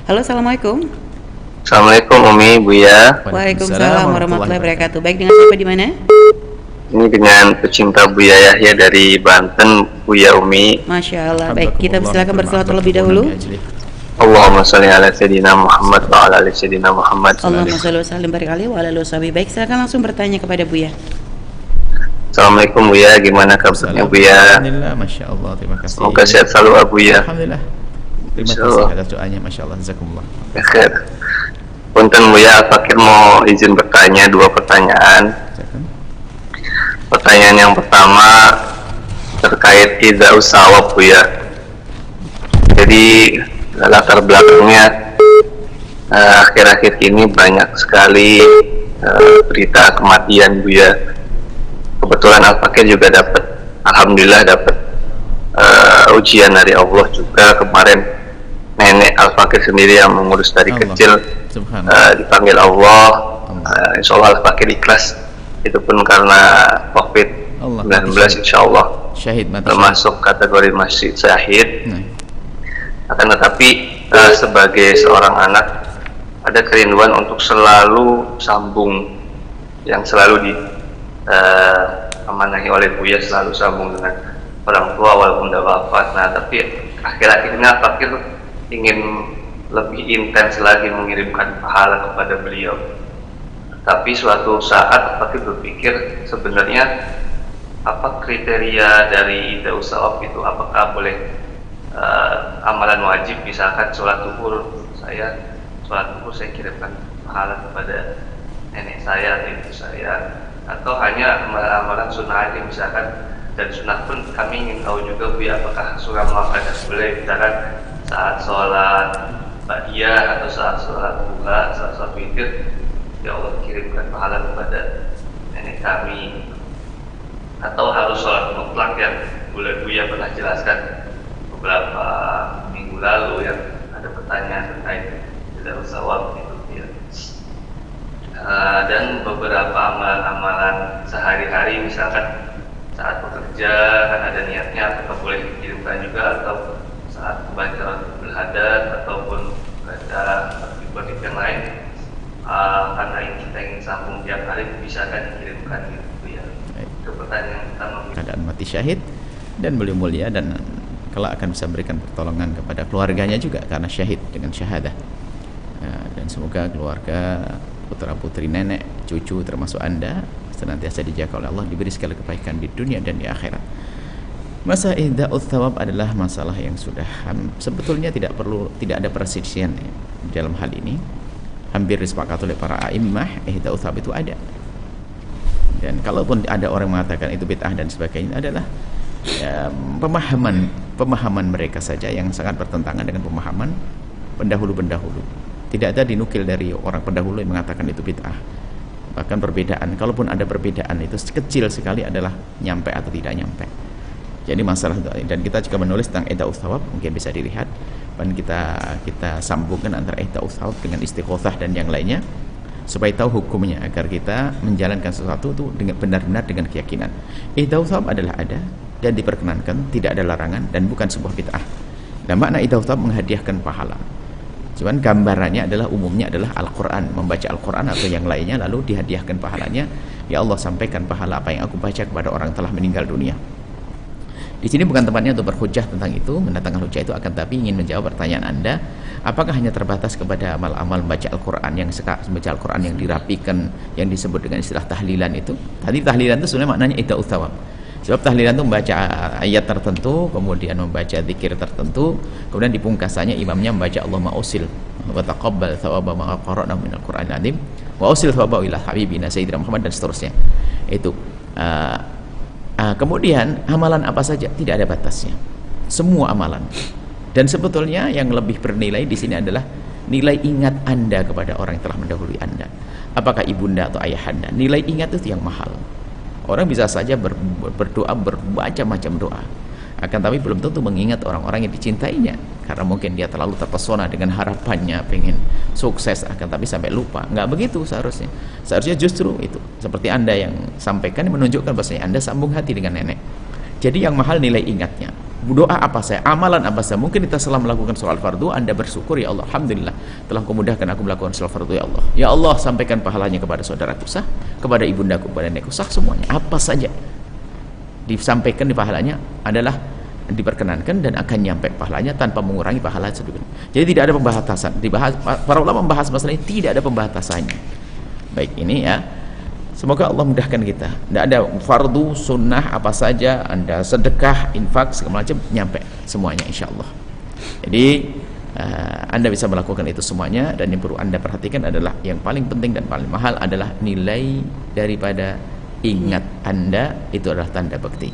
Halo, assalamualaikum. Assalamualaikum Umi, Buya. Waalaikumsalam warahmatullahi wabarakatuh. Baik, dengan siapa di mana? Ini dengan pecinta Buya Yahya dari Banten, Buya Umi. Masya Allah. Baik, kita silakan berselawat terlebih dahulu. Allahumma sholli ala sayyidina Muhammad wa ala ali sayyidina Muhammad. Allahumma sholli wa sallim barik alaihi wa ala alihi washabihi. Baik, silakan langsung bertanya kepada Buya. Assalamualaikum Buya, gimana kabarnya Buya? Alhamdulillah, Masya Allah, terima kasih. Semoga sehat selalu Buya. Alhamdulillah. Terima kasih atas doanya, Masya Allah, jazakumullah. Khair. Punten Buya, Fakir mau izin bertanya 2 pertanyaan. Pertanyaan yang pertama terkait idza'us sawab Buya. Jadi latar belakangnya akhir-akhir ini banyak sekali berita kematian Buya. Kebetulan Al-Fakir juga dapat, alhamdulillah dapat ujian dari Allah juga. Kemarin nenek Al-Fakir sendiri yang mengurus dari Allah. kecil dipanggil Allah. Insya Allah Al-Fakir ikhlas, itu pun karena COVID-19 insya Allah Syahid mati termasuk kategori masih syahid. Nah. Akan tetapi sebagai seorang anak ada kerinduan untuk selalu sambung, yang selalu di amanahi oleh Buya, selalu sambung dengan orang tua walaupun udah wafat. Nah, tapi akhir-akhir ini Fakir ingin lebih intens lagi mengirimkan pahala kepada beliau. Tapi suatu saat Fakir berpikir, sebenarnya apa kriteria dari idza'us sawab itu? Apakah boleh amalan wajib, misalkan sholat zuhur, saya kirimkan pahala kepada nenek saya atau ibu saya, atau hanya amalan-amalan sunnah aja misalkan. Dan sunnah pun kami ingin tahu juga Bu, apakah surah muafadah boleh misalkan saat sholat ba'diyah atau saat sholat duha, saat sholat witir, ya Allah kirimkan pahala kepada nenek kami, atau harus sholat mutlak yang Buya pernah jelaskan beberapa minggu lalu, yang ada pertanyaan terkait idza'us sawab itu ya. Dan beberapa amalan-amalan sehari-hari, misalkan saat bekerja kan ada niatnya, apakah boleh dikirimkan juga, atau saat membaca Hadat ataupun baca wajib yang lain, karena kita ingin sambung tiap hari, bisa kan dikirimkan gitu ya. Itu pertanyaan yang pertama. Keadaan mati syahid dan beliau mulia, dan kelak akan bisa memberikan pertolongan kepada keluarganya juga karena syahid dengan syahadah. Dan semoga keluarga, putra putri, nenek, cucu termasuk Anda senantiasa dijaga oleh Allah, diberi segala kebaikan di dunia dan di akhirat. Masalah idza'us tsawab adalah masalah yang sudah sebetulnya tidak ada perselisihan dalam hal ini. Hampir disepakati oleh para a'immah, idza'us tsawab itu ada. Dan kalaupun ada orang mengatakan itu bid'ah dan sebagainya, adalah pemahaman mereka saja yang sangat bertentangan dengan pemahaman pendahulu-pendahulu. Tidak ada dinukil dari orang pendahulu yang mengatakan itu bid'ah. Bahkan perbedaan, kalaupun ada perbedaan itu kecil sekali, adalah nyampe atau tidak nyampe. Jadi masalah, dan kita juga menulis tentang idza'us tsawab, mungkin bisa dilihat, dan kita sambungkan antara idza'us tsawab dengan istighosah dan yang lainnya, supaya tahu hukumnya, agar kita menjalankan sesuatu itu dengan benar-benar dengan keyakinan. Idza'us tsawab adalah ada dan diperkenankan, tidak ada larangan, dan bukan sebuah bid'ah. Dan makna idza'us tsawab menghadiahkan pahala. Cuman gambarannya adalah, umumnya adalah Al-Quran, membaca Al-Quran atau yang lainnya, lalu dihadiahkan pahalanya. Ya Allah, sampaikan pahala apa yang aku baca kepada orang telah meninggal dunia. Di sini bukan tempatnya untuk berhujjah tentang itu, mendatangkan hujjah itu, akan tapi ingin menjawab pertanyaan Anda, apakah hanya terbatas kepada amal-amal membaca Al-Quran, yang membaca Al-Quran yang dirapikan, yang disebut dengan istilah tahlilan itu. Tadi tahlilan itu sebenarnya maknanya idza'us tsawab. Sebab tahlilan itu membaca ayat tertentu, kemudian membaca zikir tertentu, kemudian di pungkasannya imamnya membaca Allahumma usil wa taqabbal thawaba ma qara'na minal Qur'anil azim wa usil thawaba ila habibina sayyidina Muhammad, dan seterusnya. Itu kemudian amalan apa saja, tidak ada batasnya, semua amalan. Dan sebetulnya yang lebih bernilai di sini adalah nilai ingat Anda kepada orang yang telah mendahului Anda, apakah ibunda atau ayah Anda. Nilai ingat itu yang mahal. Orang bisa saja berdoa, berbaca macam doa, akan tapi belum tentu mengingat orang-orang yang dicintainya, karena mungkin dia terlalu terpesona dengan harapannya pengen sukses, akan tapi sampai lupa. Nggak begitu seharusnya. Seharusnya justru itu, seperti Anda yang sampaikan, menunjukkan bahwasanya Anda sambung hati dengan nenek. Jadi yang mahal nilai ingatnya, doa apa saya, amalan apa saya. Mungkin kita setelah melakukan sholat fardu, Anda bersyukur, ya Allah, alhamdulillah telah Kau mudahkan aku melakukan sholat fardu, ya Allah. Ya Allah, sampaikan pahalanya kepada saudaraku sah, kepada ibundaku, kepada nenekku sah, semuanya. Apa saja disampaikan di pahalanya adalah diperkenankan dan akan nyampe pahalanya tanpa mengurangi pahala sedikit. Jadi tidak ada pembatasan. Para ulama membahas masalah ini, tidak ada pembatasannya. Baik, ini ya. Semoga Allah mudahkan kita. Tidak ada fardu, sunnah, apa saja, Anda sedekah, infak, segala macam, nyampe semuanya insya Allah. Jadi Anda bisa melakukan itu semuanya, dan yang perlu Anda perhatikan adalah yang paling penting dan paling mahal adalah nilai daripada ingat Anda, itu adalah tanda bakti.